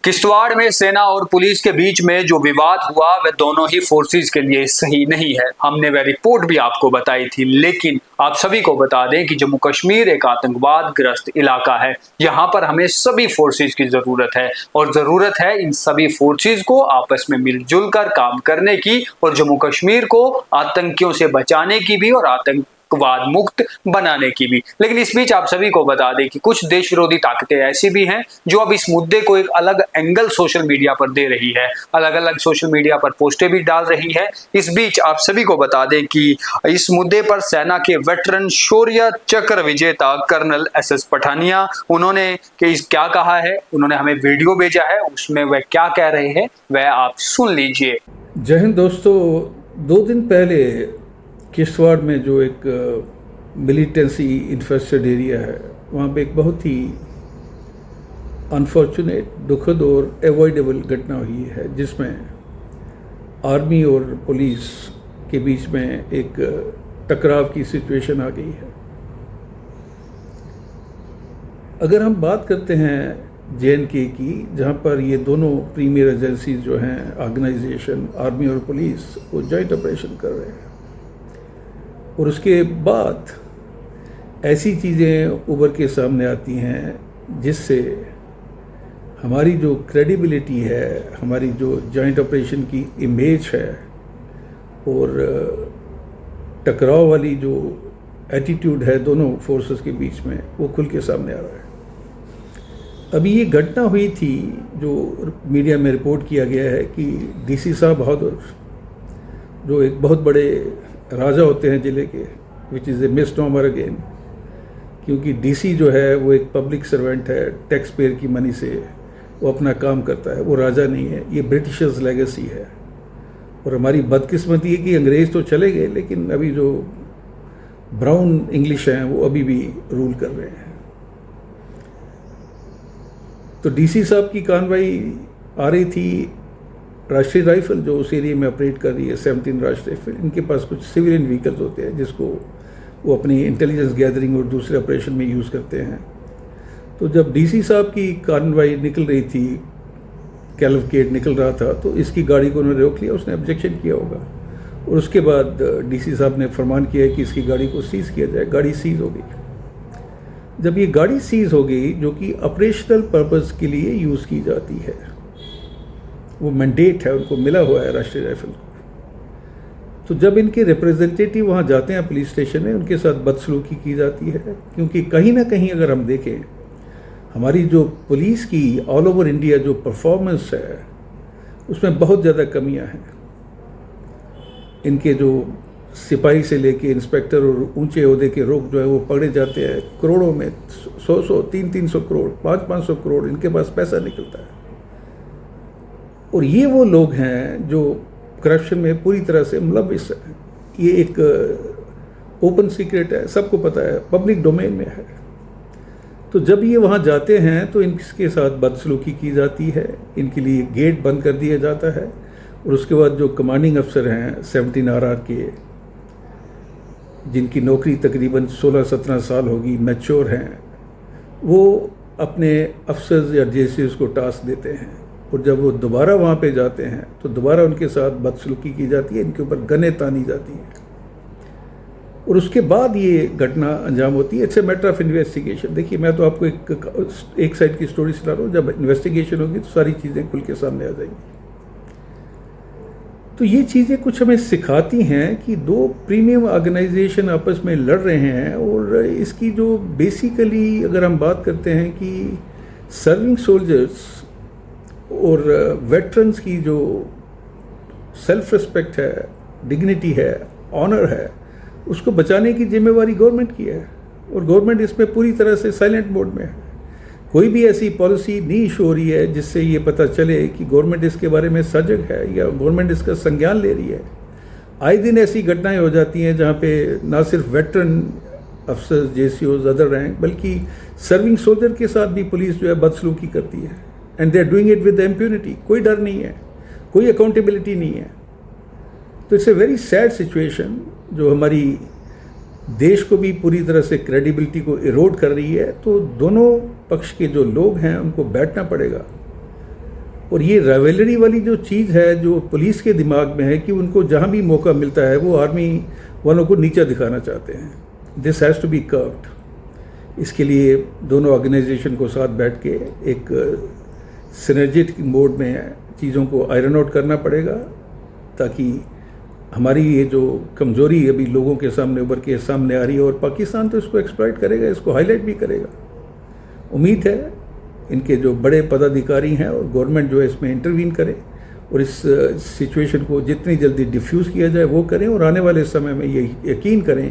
किश्तवाड़ में सेना और पुलिस के बीच में जो विवाद हुआ वह दोनों ही फोर्सेस के लिए सही नहीं है। हमने वह रिपोर्ट भी आपको बताई थी, लेकिन आप सभी को बता दें कि जम्मू कश्मीर एक आतंकवाद ग्रस्त इलाका है। यहाँ पर हमें सभी फोर्सेस की जरूरत है और जरूरत है इन सभी फोर्सेस को आपस में मिलजुल कर काम करने की और जम्मू कश्मीर को आतंकियों से बचाने की भी और आतंकवाद मुक्त बनाने की भी। लेकिन इस बीच आप सभी को बता दें कि कुछ देश विरोधी ताकतें ऐसी भी हैं जो अब इस मुद्दे को एक अलग एंगल सोशल मीडिया पर दे रही है, अलग अलग सोशल मीडिया पर पोस्टें भी डाल रही है। इस बीच आप सभी को बता दें कि इस मुद्दे पर सेना के वेटरन शौर्य चक्र विजेता कर्नल एसएस पठानिया उन्होंने क्या कहा है, उन्होंने हमें वीडियो भेजा है, उसमें वह क्या कह रहे हैं वह आप सुन लीजिए। जय हिंद दोस्तों, 2 दिन पहले किश्तवाड़ में जो एक मिलिटेंसी इन्फेस्टेड एरिया है, वहाँ पे एक बहुत ही अनफॉर्चुनेट, दुखद और एवॉइडेबल घटना हुई है जिसमें आर्मी और पुलिस के बीच में एक टकराव की सिचुएशन आ गई है। अगर हम बात करते हैं JNK की, जहाँ पर ये दोनों प्रीमियर एजेंसीज जो हैं ऑर्गेनाइजेशन आर्मी और पुलिस वो जॉइंट ऑपरेशन कर रहे हैं, और उसके बाद ऐसी चीज़ें उभर के सामने आती हैं जिससे हमारी जो क्रेडिबिलिटी है, हमारी जो जॉइंट ऑपरेशन की इमेज है और टकराव वाली जो एटीट्यूड है दोनों फोर्सेस के बीच में, वो खुल के सामने आ रहा है। अभी ये घटना हुई थी जो मीडिया में रिपोर्ट किया गया है कि DC साहब बहादुर, जो एक बहुत बड़े राजा होते हैं ज़िले के, विच इज़ ए मिसनॉमर अगेन, क्योंकि DC जो है वो एक पब्लिक सर्वेंट है, टैक्स पेयर की मनी से वो अपना काम करता है, वो राजा नहीं है। ये ब्रिटिशर्स लेगेसी है। और हमारी बदकिस्मती है कि अंग्रेज़ तो चले गए, लेकिन अभी जो ब्राउन इंग्लिश हैं वो अभी भी रूल कर रहे हैं। तो DC साहब की कार्रवाई आ रही थी। राष्ट्रीय राइफल जो उस एरिया में ऑपरेट कर रही है, 17 राष्ट्रीय राइफल, इनके पास कुछ सिविलियन व्हीकल्स होते हैं जिसको वो अपनी इंटेलिजेंस गैदरिंग और दूसरे ऑपरेशन में यूज़ करते हैं। तो जब DC साहब की कार्रवाई निकल रही थी, कैलवकेट निकल रहा था, तो इसकी गाड़ी को उन्होंने रोक लिया। उसने ऑब्जेक्शन किया होगा और उसके बाद DC साहब ने फरमान किया कि इसकी गाड़ी को सीज़ किया जाए। गाड़ी सीज़ हो गई। जब ये गाड़ी सीज़ हो गई, जो कि ऑपरेशनल पर्पस के लिए यूज़ की जाती है, वो मैंडेट है, उनको मिला हुआ है राष्ट्रीय राइफल को, तो जब इनके रिप्रेजेंटेटिव वहाँ जाते हैं पुलिस स्टेशन में, उनके साथ बदसलूकी की जाती है। क्योंकि कहीं ना कहीं अगर हम देखें, हमारी जो पुलिस की ऑल ओवर इंडिया जो परफॉर्मेंस है, उसमें बहुत ज़्यादा कमियां हैं। इनके जो सिपाही से लेके इंस्पेक्टर और ऊंचे ओहदे के लोग जो है वो पकड़े जाते हैं करोड़ों में, 100 300 करोड़, 500 करोड़ इनके पास पैसा निकलता है। और ये वो लोग हैं जो करप्शन में पूरी तरह से मुलविस है। ये एक ओपन सीक्रेट है, सबको पता है, पब्लिक डोमेन में है। तो जब ये वहाँ जाते हैं तो इनके साथ बदसलूकी की जाती है, इनके लिए गेट बंद कर दिया जाता है। और उसके बाद जो कमांडिंग अफसर हैं 17 RR के, जिनकी नौकरी तकरीबन 16-17 साल होगी, मैच्योर हैं, वो अपने अफसर्स या JCs को टास्क देते हैं। और जब वो दोबारा वहाँ पे जाते हैं तो दोबारा उनके साथ बदसलूकी की जाती है, इनके ऊपर गनें तानी जाती हैं और उसके बाद ये घटना अंजाम होती है। It's a matter of investigation. देखिए, मैं तो आपको एक साइड की स्टोरी सुना रहा हूँ। जब इन्वेस्टिगेशन होगी तो सारी चीज़ें खुल के सामने आ जाएंगी। तो ये चीज़ें कुछ हमें सिखाती हैं कि 2 प्रीमियम ऑर्गेनाइजेशन आपस में लड़ रहे हैं। और इसकी जो बेसिकली अगर हम बात करते हैं कि सर्विंग सोल्जर्स और वेटरन्स की जो सेल्फ रिस्पेक्ट है, डिग्निटी है, ऑनर है, उसको बचाने की जिम्मेवारी गवर्नमेंट की है। और गवर्नमेंट इसमें पूरी तरह से साइलेंट मोड में है। कोई भी ऐसी पॉलिसी नहीं इशू हो रही है जिससे ये पता चले कि गवर्नमेंट इसके बारे में सजग है या गवर्नमेंट इसका संज्ञान ले रही है। आए दिन ऐसी घटनाएं हो जाती हैं जहाँ पे ना सिर्फ वेटरन अफसर, JCOs, अदर रैंक, बल्कि सर्विंग सोल्जर के साथ भी पुलिस जो है बदसलूकी करती है। And they are doing it with impunity. कोई डर नहीं है, कोई अकाउंटेबिलिटी नहीं है। तो it's a very sad situation जो हमारी देश को भी पूरी तरह से क्रेडिबिलिटी को इरोड कर रही है। तो दोनों पक्ष के जो लोग हैं उनको बैठना पड़ेगा और ये राइवलरी वाली जो चीज़ है जो पुलिस के दिमाग में है कि उनको जहाँ भी मौका मिलता है वो आर्मी वालों को नीचा दिखाना चाहते हैं। This has to be curbed. इसके लिए दोनों ऑर्गेनाइजेशन को साथ बैठ के एक सिनर्जेटिक मोड में चीज़ों को आयरन आउट करना पड़ेगा, ताकि हमारी ये जो कमज़ोरी अभी लोगों के सामने उभर के सामने आ रही है, और पाकिस्तान तो इसको एक्सप्लॉइट करेगा, इसको हाईलाइट भी करेगा। उम्मीद है इनके जो बड़े पदाधिकारी हैं और गवर्नमेंट जो है इसमें इंटरवीन करे और इस सिचुएशन को जितनी जल्दी डिफ्यूज़ किया जाए वो करें, और आने वाले समय में ये यकीन करें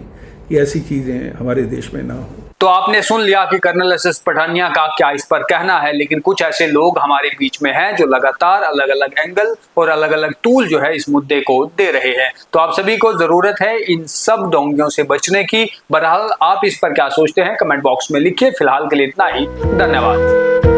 कि ऐसी चीज़ें हमारे देश में ना हो। तो आपने सुन लिया कि कर्नल एस.एस. पठानिया का क्या इस पर कहना है, लेकिन कुछ ऐसे लोग हमारे बीच में हैं जो लगातार अलग अलग एंगल और अलग अलग टूल जो है इस मुद्दे को दे रहे हैं। तो आप सभी को जरूरत है इन सब डोंगियों से बचने की। बहरहाल आप इस पर क्या सोचते हैं कमेंट बॉक्स में लिखिए। फिलहाल के लिए इतना ही, धन्यवाद।